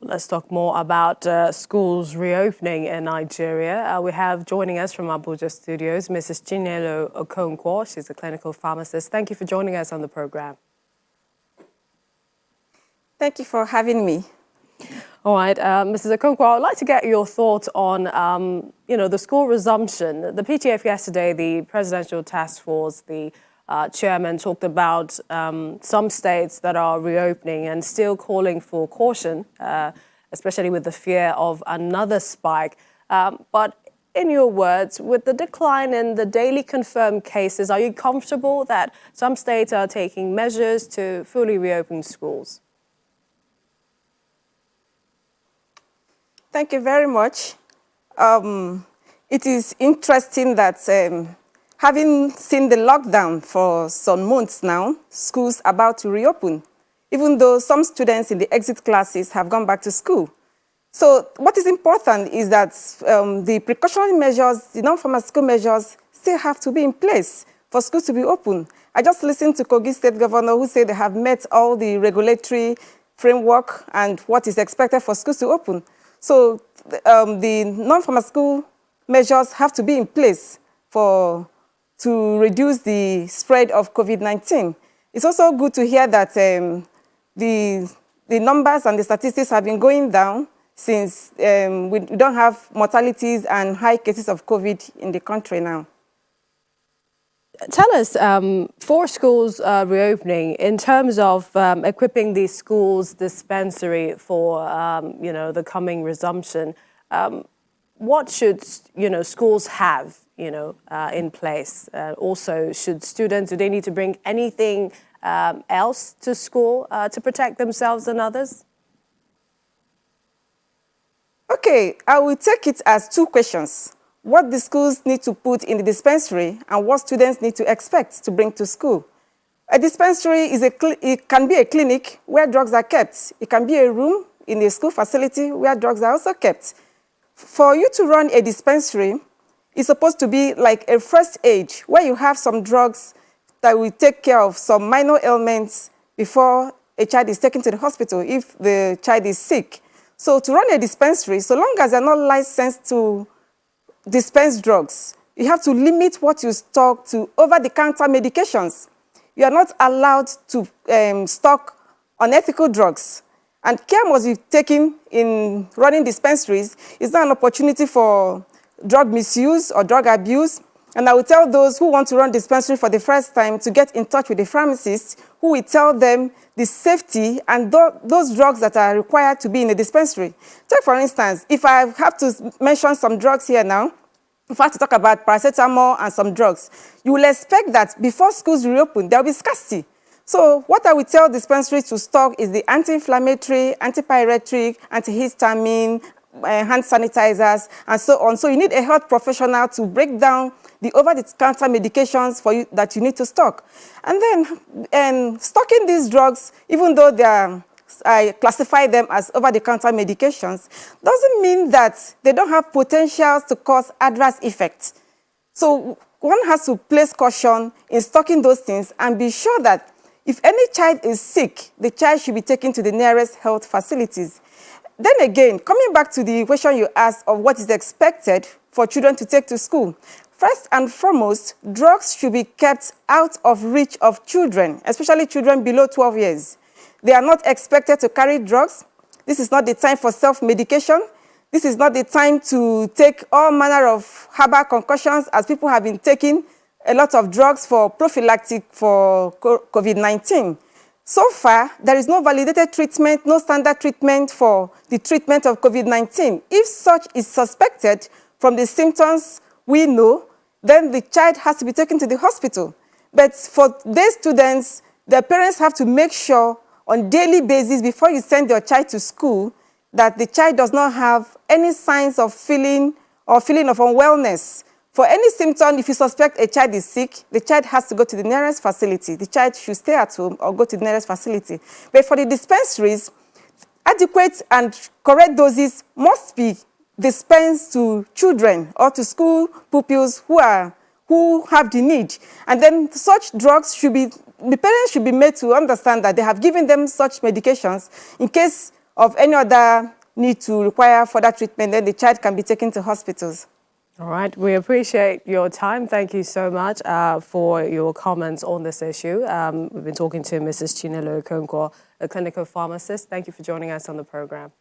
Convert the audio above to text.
Let's talk more about schools reopening in Nigeria. We have joining us from Abuja studios, Mrs. Chinyelo Okonkwo. She's a clinical pharmacist. Thank you for joining us on the program. Thank you for having me. All right, Mrs. Okonkwo, I would like to get your thoughts on, the school resumption. The PTF yesterday, the Presidential Task Force, the chairman talked about some states that are reopening and still calling for caution, especially with the fear of another spike. But in your words, with the decline in the daily confirmed cases, are you comfortable that some states are taking measures to fully reopen schools? Thank you very much. It is interesting that having seen the lockdown for some months now, schools are about to reopen, even though some students in the exit classes have gone back to school. So what is important is that the precautionary measures, the non-pharmaceutical measures, still have to be in place for schools to be open. I just listened to Kogi State Governor who said they have met all the regulatory framework and what is expected for schools to open. So the non-pharmaceutical measures have to be in place to reduce the spread of COVID-19. It's also good to hear that the numbers and the statistics have been going down since we don't have mortalities and high cases of COVID in the country now. Tell us, for schools reopening, in terms of equipping these schools dispensary for, the coming resumption, what should, schools have, in place? Also, should students, do they need to bring anything else to school to protect themselves and others? Okay, I will take it as two questions. What the schools need to put in the dispensary and what students need to expect to bring to school. A dispensary it can be a clinic where drugs are kept. It can be a room in a school facility where drugs are also kept. For you to run a dispensary, it's supposed to be like a first aid where you have some drugs that will take care of some minor ailments before a child is taken to the hospital if the child is sick. So to run a dispensary, so long as they're not licensed to dispense drugs, you have to limit what you stock to over-the-counter medications. You are not allowed to stock unethical drugs. And care must be taken in running dispensaries. It's not an opportunity for drug misuse or drug abuse. And I will tell those who want to run dispensary for the first time to get in touch with the pharmacist who will tell them the safety and those drugs that are required to be in a dispensary. Take, for instance, if I have to mention some drugs here now, if I have to talk about paracetamol and some drugs, you will expect that before schools reopen, there will be scarcity. So what I will tell dispensaries to stock is the anti-inflammatory, antipyretic, antihistamine, hand sanitizers, and so on. So you need a health professional to break down the over-the-counter medications for you that you need to stock. And then stocking these drugs, even though I classify them as over-the-counter medications, doesn't mean that they don't have potentials to cause adverse effects. So one has to place caution in stocking those things and be sure that if any child is sick, the child should be taken to the nearest health facilities. Then again, coming back to the question you asked of what is expected for children to take to school, first and foremost, drugs should be kept out of reach of children, especially children below 12 years. They are not expected to carry drugs. This is not the time for self-medication. This is not the time to take all manner of herbal concoctions, as people have been taking a lot of drugs for prophylactic for COVID-19. So far, there is no validated treatment, no standard treatment for the treatment of COVID-19. If such is suspected from the symptoms we know, then the child has to be taken to the hospital. But for these students, their parents have to make sure on a daily basis before you send your child to school that the child does not have any signs of feeling of unwellness. For any symptom, if you suspect a child is sick, the child has to go to the nearest facility. The child should stay at home or go to the nearest facility. But for the dispensaries, adequate and correct doses must be dispensed to children or to school pupils who have the need. And then such drugs the parents should be made to understand that they have given them such medications in case of any other need to require further treatment, then the child can be taken to hospitals. All right, we appreciate your time. Thank you so much for your comments on this issue. We've been talking to Mrs. Chinelo Okonkwo, a clinical pharmacist. Thank you for joining us on the program.